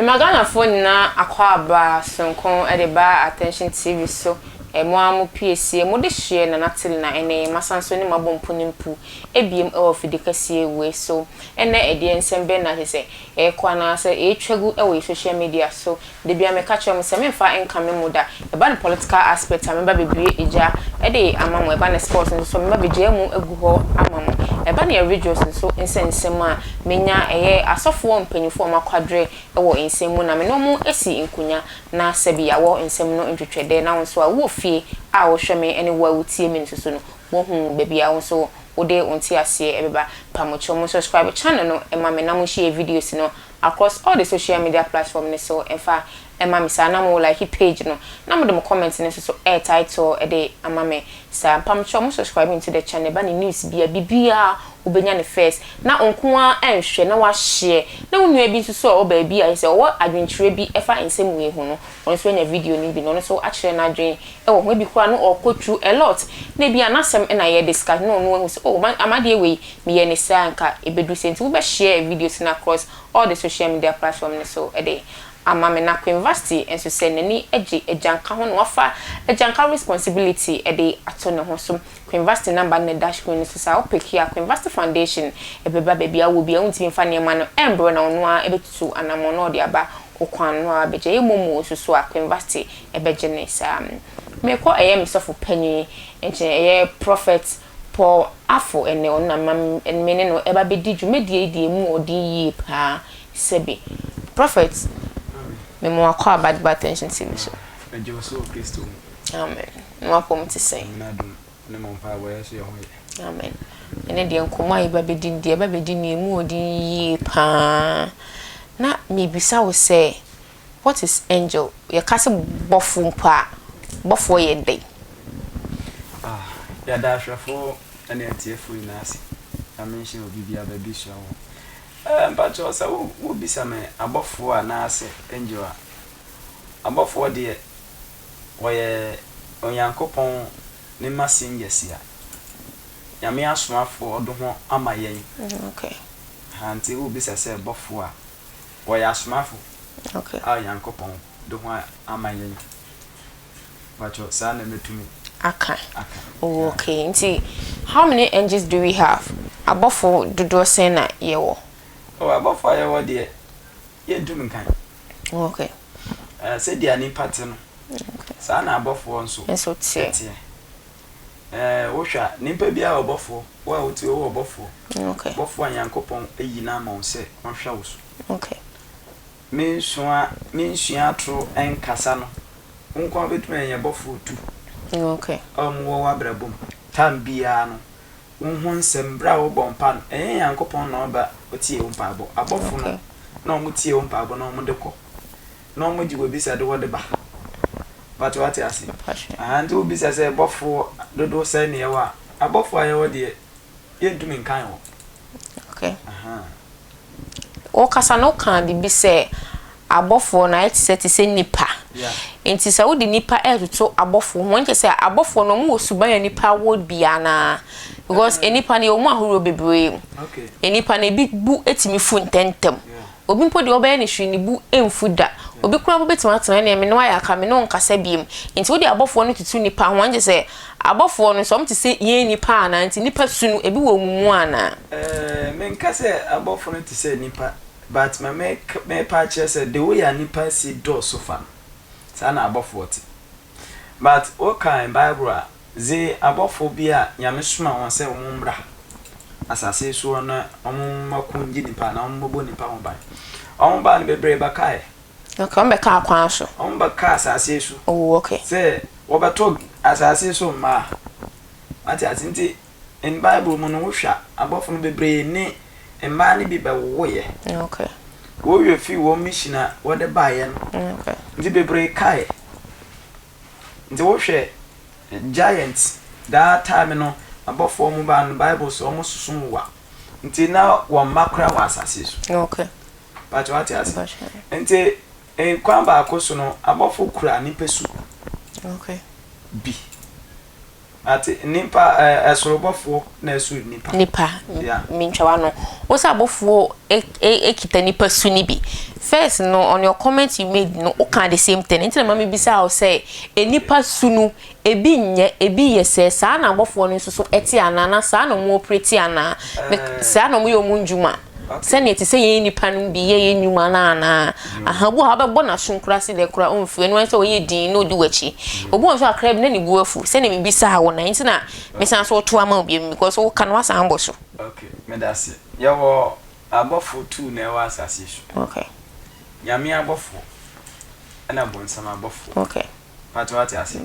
Me magana phone na akwa aba sonkon e de ba attention TV so mo amu PSC mo de hye na natil na ene masanso ni mabompo nimpu ebiem e ofidikasie we so ene ede ensembe na hese e kwa na se e twegu e we social media so de bia me catch am se me fa enkame moda e ba the political aspect am ba bebie eja e de amamo e ba na sports so me ba beje mu egu ho amamo e ba na regions so ensensem a menya eye asofo mpanyifo makwadre e wo ensemu na me no mu esi nkunya na sebia wo ensem no ntwetwede na won so a wo fie a wo hweme ene wo awutie me nso no mo hu baby a won so wo de onti ase ebeba pamocho mo subscribe channel no e ma me na mo share videos no across all the social media platforms so enfa e ma me sa na mo like page no na mo de mo comment ne so air title e de ama me sa pamocho mo subscribe into the channel ba ni news bia ubenya ne first na onkoa enhwe na wa share na wonu abi nso so ba bi a se wo adwentire bi efa ensem we hu no won so nya video ni bi no so a kire na adwen e wo ho bi kwa no okotru a lot na bi anasem na ye discuss no no so oh amade we me ye ne sanka ebedu senti wo be share videos na across all the social media platforms so e dey amame na university enso se nani eje ejanka ho no wafa ejanka responsibility e dey ato ne ho so university number na dash ko ni so sa opeki a university foundation ebeba baby a wo bia untimi fa ne ma no embro na ono a ebetutu anamo no de aba okwan no abeje emomo so so a university ebeje ne sa me ko eyem sofo panyi enche eye prophet Paul Afful ene onna mam enmene no eba bedi dwumedie die mu odi yi pa sebi prophet me mo akwa bad attention TV so eje so Kristo amen no apom ti say ne mo pa wa yeso ye ho amen ene de nkoma eba bedi die eba bedi ni mu odi yi pa na me bisa wo say what is angel ye kase bofu mpa bofo ye dey ya da hwefo ene atiefo inasi I mention obi bia ba bi so but also wo bisa me abofo a na ase angel abofo de oye onyankopon ne messengers ya yame asomafo odo ho amayen okay hanti wo bisa se abofo a oye asomafo okay yankopon do ho amayen but sa na metumi okay oh, okay nti how many angels do we have abofo dodo sen na yewo abofo yewo de ye dum nkan okay se dia ni party no okay sa na abofo nso tie wo hwa nimpa bia abofo wa oti wo abofo okay abofo yankopon eyi na ma se on hwa wo so okay me nsua atro enkasa no nko betuma ye abofo tu okay wo wa brabom tambia no won nsem bra wo bompa no yankopon na oba otie wo mpaabo abofo no na omo tie wo mpaabo na omo de ko na omo di obisa de wo de ba but what you say and wo bisa say abofo dodo say ne yawa abofo ayewo de ye dumi nkan wo okay o kasa no kan bi say abofo na it set say nipa enti sa wo di nipa etuto abofo won ke say abofo no mo suban ya nipa wo bia na because enipa ne o mo ahoro bebre okay enipa na bi bu etimi fu ntentem obi mpo de obaye ne hwi ne bu emfu da obi kura bo betima atena ne me no aya ka me no nkasa biem enti wo di abofo no tutu nipa ho anje say abofo no so mte say ye nipa na enti nipa sunu ebi wo mumu ana me nkase abofo no te say nipa but me pa say the way a nipa see do so far sana abofo ti but o kan bible ze abofo bia nyame soma won se won mbra asase so na makunji nipa na mbobo nipa won ba ne bebre ba kai okay on be ka akwan so on ba ka asase so oh okay se wo ba to asase so ma ati atinti in bible mo no hwa abofo no bebre ni emma ni bi ba wo ye okay wo we fi wo mishina wo de ba ye no okay ndi bebre kai ndi wo hwe giants that time no abofo mo ba no bible so mo susum wa nti na wo makra wa asase so okay but what you say nti en kwamba akoso no abofo kura ni pesu okay bi ati nipa esorobofo na esu nipa minchwa no wo say abofo ekita nipa su ni bi first no on your comment you made no o can the same thing until mama bisa o say nipa su no ebi nye ebi yese saa na abofo no so eti anana saa na mo operate ana saa na mo yomu njuma sene ti say ye nipa no bi ye nyuma na ahabu ha bebo na sonkura se de kura onfu enu so ye din no di wachi obu so akra bi na ni buafu sene me bisa ha wo na nti na me san so to ama obi because wo kan wasa ambo so okay me that's it ya wo abofo tu na wa asase so okay nyame abofo ana bonsam abofo okay patwati ase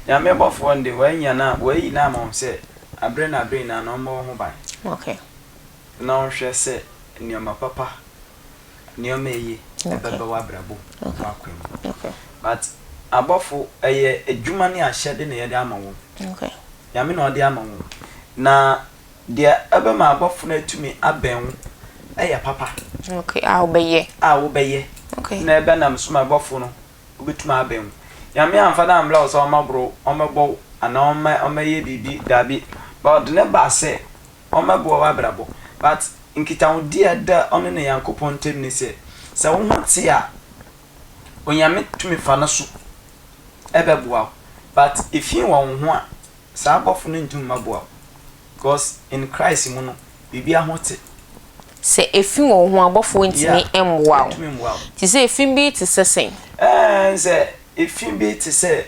nyame abofo nde wanya na wayi na ma se abre na no mo ho ban okay na ohwe se nioma papa nioma yi baba wa brabo akwem okay but abofo eye adwuma ne ahyede ne yede ama wo okay nyame na ode ama wo na de abema abofo na tumi aben eye papa okay a obeye okay na ebe na msuma abofo no obetuma aben nyame amfa na amla so omabro omebo ana omaye bibi dabi but ne ba se omebo wa brabo but nkitawo dia da ono ne yankopon tem ni se wo hote a onyame tumi fa na so ebeboa but if you won ho a sa abofo no ntum maboa because in Christ mu no bibia hote se efi won ho abofo ntimi emboa ti se efi bi ti sesen se efi bi ti se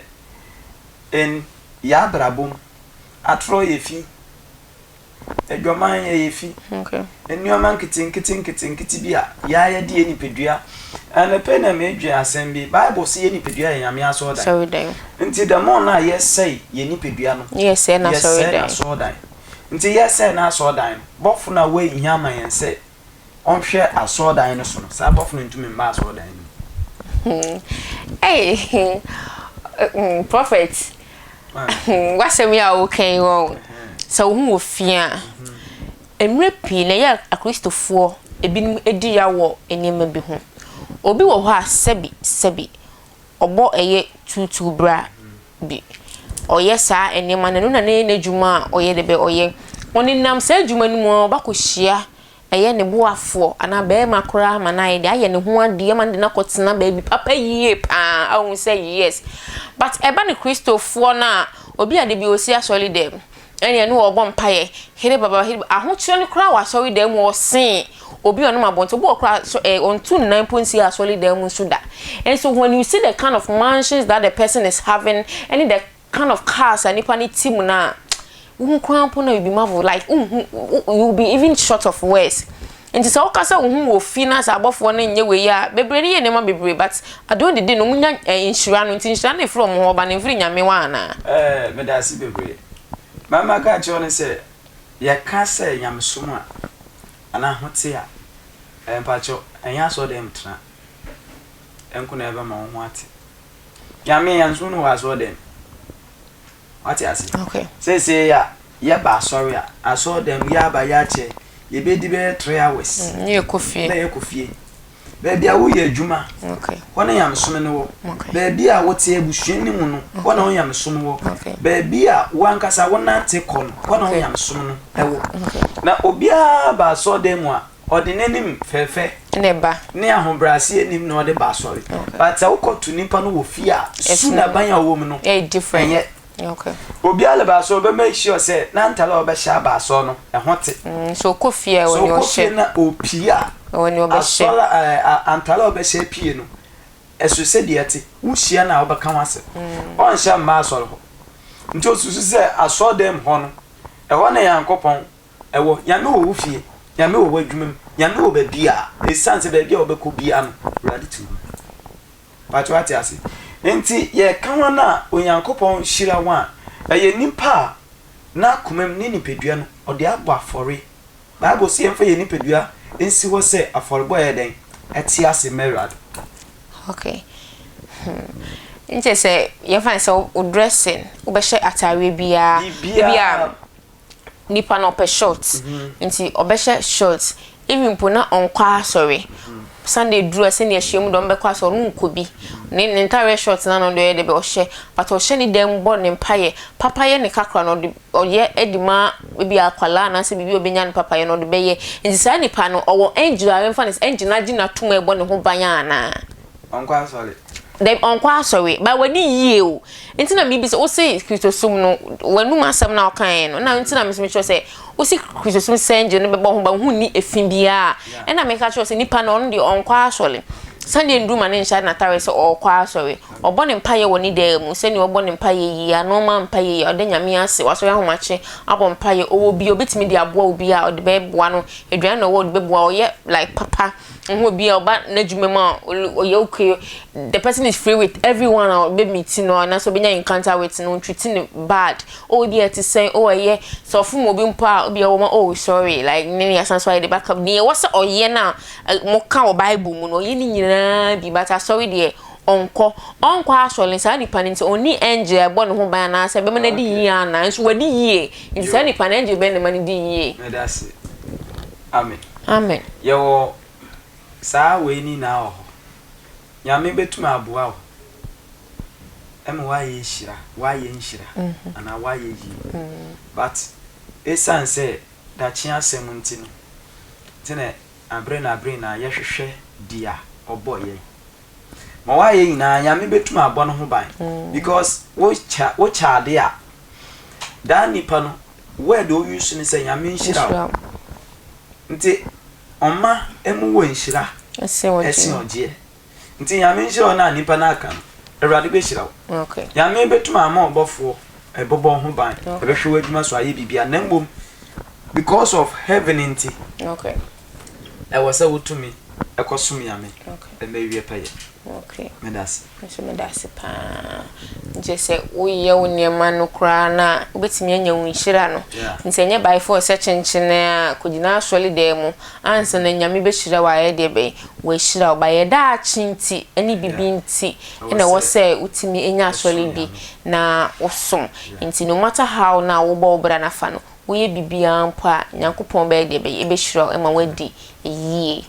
en ya brabom atro efi edwoman yefi okay enyoman kiti bia ya die nipedua ana pe na medwe asem bi bible say ye nipedua ya nyame aso dan sorry dan nti the more na yes say ye nipedua no yes say na sorry dan nti yes say na aso dan bofu na we nyama yen say onhwe aso dan no so no sa bofu no ntumi mba aso dan hey prophet wasem ya okay wo so hu ofia emre pi na ya akristofo ebinum edi ya wo enema bi ho obi wo ho a sebi obo eye tutu bra bi oye sa enema na no na nedwuma oye de be oye oni nam sa adwuma ni mu obakohia eye ne boafo ana be makora manaye de aye ne ho ade ma de na kotena ba bi papa yie pa ahun say yes but eba ne kristofo na obi ade bi osi asoli dem eni enu obo mpaye here baba here ahochire ne kra wa asori dem wo sen obi onu mabonto bo kra on 29.6 asoli dem so da. And so when you see the kind of mansions that the person is having and the kind of cars and ipani team na na you be marvel like you will be even short of words. And so okasa wo finance abofo na nye we ya bebre ne nema bebre but adon de no munya insurance from ho ba ne free nyame wa na me da si bebre mama ka chone se ya ka se nyamsom a ana hote a empacho enya so dem tra enku na ebe ma ho ate nyame yanso no wa so dem ate ase okay se ya ba sorry a aso dem ya ba ya che ye be di be 3 hours ye kofie na ye kofie be bia wo ye adwuma okay wona yamsom ne wo be bia wo te abusuan ni mu no wona wo yamsom wo be bia wo ankasa wona te kon wona wo yamsom no ewo na obia ba so dem a ordinanim fefe ne ahobrase enim na ode ba sorry but wo kotu nipa no wo fie a su na ban ya wo mu no different okay obia le ba so be make sure say na ntala obe sha ba so no hote so kofie woni o she na opia woni obe she antala obe she pie no eso se de ate wo hia na obe kan wase on sha ma so ho nti osusu se aso dem ho no ho na yankopon ewo nyame wo fie nyame wo adwumam nyame wo ba bia esanse ba bia obe ko bia no ready to patwati ase nti ye kan na onyankopon hira wa eye nipa na komam ni nipedua no ode abo afore bible say emfa ye nipedua ensi wo se aforebo ye den eti ase merad okay nti se ye fan so o dressing o be she atare bia nipa no pe shorts nti o be she shorts even pona on kwa sorry Sunday dress ne ehiem do mbekwa so no nkobi ne entire short na no de be o hye but o hye ni dem bo ne mpaye papa ye ne kakra no de oye edima bi akwala na se bibi obenya ne papa ye no de be ye nti sa nipa no owo angel a remfa ne angel na gina tom ebo ne ho banya na onkwa sorry dem onkwa sorry but wani yie o nti na bibi se o se Christosum no wanu masam na o kan no na nti na me sure se o se Christosum se angel no be bo ho ba hu ni efin bia e na me ka sure se nipa no no de onkwa sorry Sunday nduma ne nsha na tare se okwa sorry obone mpaye woni de mu se ni obone mpaye yi anoma mpaye ya ode nyame ase waso ya homache abo mpaye owo bi obetimi de aboa obi a ode be boa no eduan no wo ode be boa oye like papa nho bi oba na dwuma ma oye okay the person is free with everyone or be meeting no na so benya encounter with no treating bad o bi ati say o ye so fu mo bi mpa obi e wo ma oh sorry like nini asan so the backup ni was oye na mo ka o bible mu no ye ni nyina bi bata sorry de onko asole sa ni panin oni angel ebo no ho ban na se be na di yi ana nso wadi yie nti sa ni panin angel be na mani di yie me da se amen amen yo sa we ni na o nyame betuma aboa o em wa ye hira wa ye nhira ana wa ye yi but esan se da chi asem nti no tene abre na ye hwehwe dia obo ye ma wa ye nyina nyame betuma abo no ho ban because wo cha de a da nipa no word o use ni se nyame nhira nti oma emu wo nhira esi oje nti nyame nhira na nipa na aka Erade be hira wo okay nyame betuma ama obofo ebobo ho ban ebehwe adwuma so aye bibia na mbom because of heaven nti okay I was able to me ekosum yame okay and maybe paye okay medas so medas pa je se uye uniema no kra na obetimi anya wunhira no nti enye by force chenchene a kugina asole dem ansa na nyame be hira wa ye de be we hira oba ye da chinti eni bibi nti na wo se utimi enya asole bi na osom nti no matter how na wo bo obra na fa no we bibia mpa nyankopon be de be hira e ma wadi yie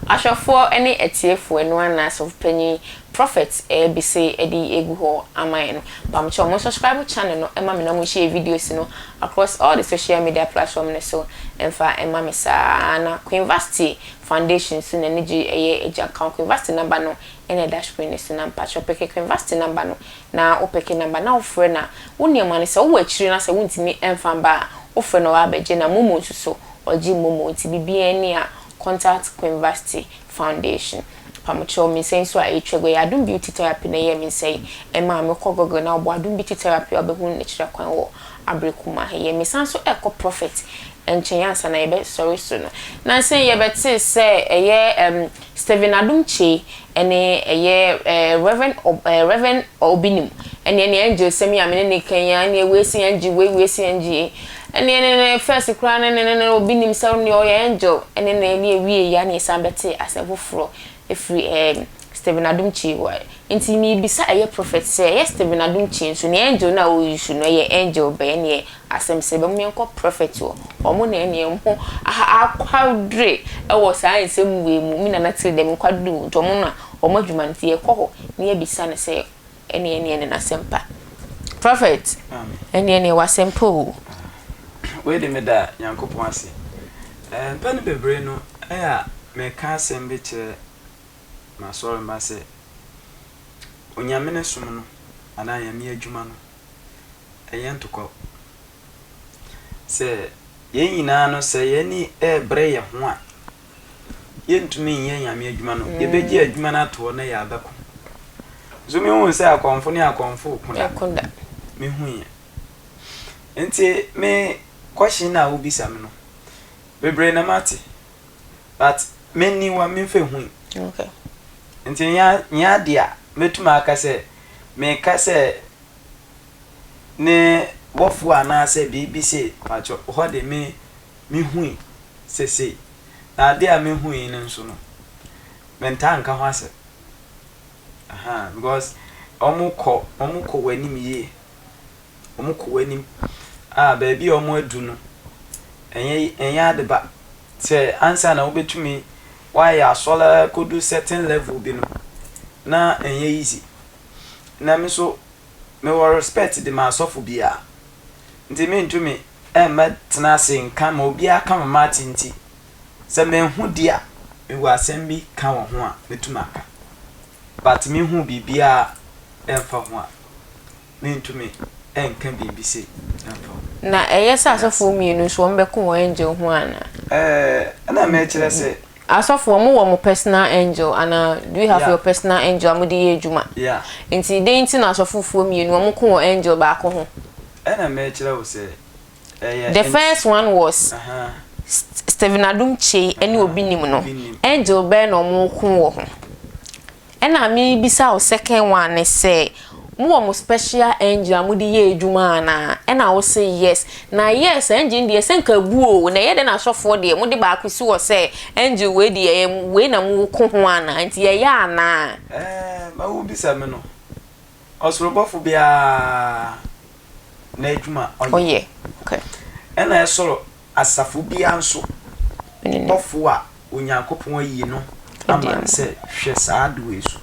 Ashafo any etiefo eno anas of penny prophet be say edi egu ho amaye no bam cho mo subscribe channel no ema me na mo share videos no across all the social media platforms so emfa ema me sa na University Foundation so na niji eye eja account University number no ene dash screen so na mpacho peke University number no na opeke number na ofre na woni ma ne se wo akiri na se wontimi emfa ba ofre no wa beje na momo nsuso oji momo nti bibia ni a contact University Foundation pamocho mi say so a Tvgh ya dum beauty therapy na ye mi say e ma me kogogo na obo adum beauty therapy obehu na kira kwan wo abrekuma he ye mi san so e ko prophet enchen ansa na ye be sorry so no na say ye beti say eye Stephen Adumchi ene eye Reverend Obinim ene angel semi amene ne Kenya ne we si anji ene first kra ne Obinim say ne o angel ene ne ewie ya ne sambete asefoforo efri Stephen Adumchi wa nti mi bisa eye prophet say yes Stephen Adumchi so ne angel na o use no ye angel be ne asem se be me nko prophet o omo na ene ho akwadre e wo sai nsem we mu mi na na tire dem kwadu to mo na omo adwuma nti ye kɔ ne ye bisa ne say ene na sempa prophet ene wa sempo we de me da yankopon ase pen bebre no ya me ka asem be kire ma sorry ma se onyame ne som no ana ya me adwuma no ntokɔ se ye nyina no se ye ni ebre ye ho a ye ntumi ye nyame adwuma no ye beji adwuma na to na ya abako zumi hu se akonfo ne akonfo kunda me hu ye enti me question na obi sam no bebre na mate but meni wa me fe hu okay enti nya dia metuma aka se me ka se ne bofu ana se BBC pacho ho de me hu se na dia me hu yin nso no menta nka ho ase because omuko wani miye omuko wani baby omu adu no enya adeba se ansa na obetumi why asola kodu certain level bi no na enye easy na me so me wo respect de ma asofo bia nti me ntumi tena se nka ma obi aka ma matinti se me hu dia me wo asem bi ka wo ho a metuma aka but me hu bibia emfa ho a me ntumi enka bibi se emfa na eyesa asofo mienu so mbeko wo angel ho ana na me kire se asofo mo personal angel ana do you have your personal angel amudi ye adwuma nti dey nti na asofo fo mienu mo ko angel ba ko ho na me kire wo se the first one was Steven Adumche eni obi nim no angel be no mo ko wo ho ena me bisa o second one ne say mo special angel amudi ye adwuma na ena wo say yes na yes angel dey senka buo na ye de na asofo de mo de ba akwisi wo say angel we de we na mo ko ho ana nti ye ya na ma wo bisa me no osorobofo bia na adwuma oye okay ena esoro asafo bia nso bofo a onyankopon ayi no ama se hwe saadu esu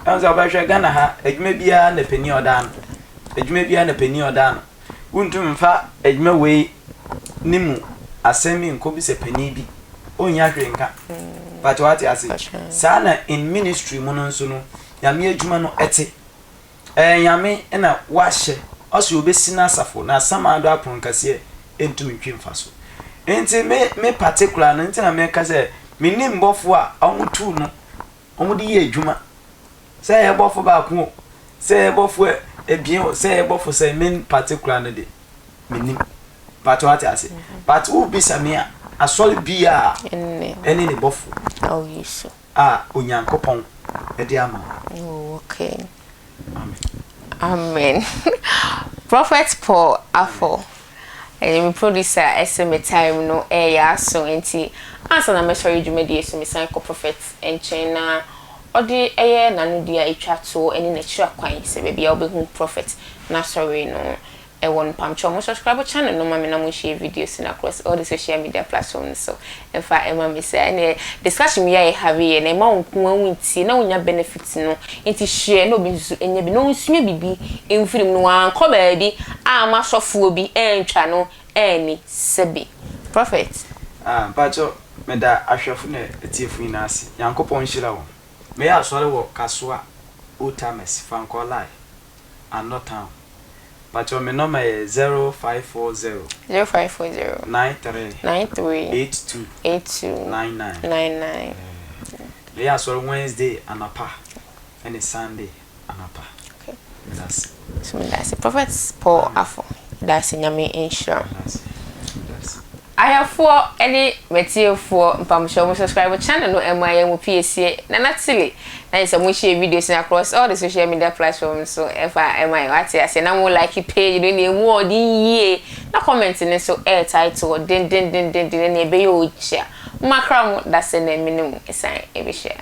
anza ba hwe Ghana ha adwuma bia na pani odan adwuma bia na pani odan wuntum mfa adwuma we nimu asemi nko bi se pani bi onya hwe nka but what you say sana in ministry mo no nso no yame adwuma no ete yame na wahye oso obesi na asafo na samado apon kase entum ntwimfa so enti me particular no enti na me ka se mini mbofo a omutu no omudi ye adwuma se ye bofo ba ko se ye bofo ebien se ye bofo se min particular no de mini but what I say but who be samia asole bia eni ne bofo oh yes onyankopon e de ama okay amen Prophet Paul Afful and producer SM time no ya so enti ansa na me sorry dwumadi so me san ko prophet enchen na odi na no dia etwa to eni na kira kwan se bia obehu prophet na sorry no won pamcho mo subscribe channel no mama na mo share videos na across all the social media platforms so if I me say and discussion we are having na ma onko anwinti na onya benefit no enti share no bi nso enya bi no nsua bibi emfirim no an ko ba bi ma sofuo bi entwa no eni sebi prophet pacho me da ahwefo na etiefu ina ase yankopon hira wo me ya sore wo kasoa utames fankolai and not town pacho me number is 0540 93 82 99 me ya sore Wednesday anapa and Sunday anapa okay that's so that's Prophet Paul Afful that's nyame insure I have for any material for mpamsho subscribe channel no MIM PSA na natili na is some share videos across all the social media platforms so if I what I say na mo like page no na mu odi ye na comment ni so air title den na be yo chia makra mo that's na minimum esan e be share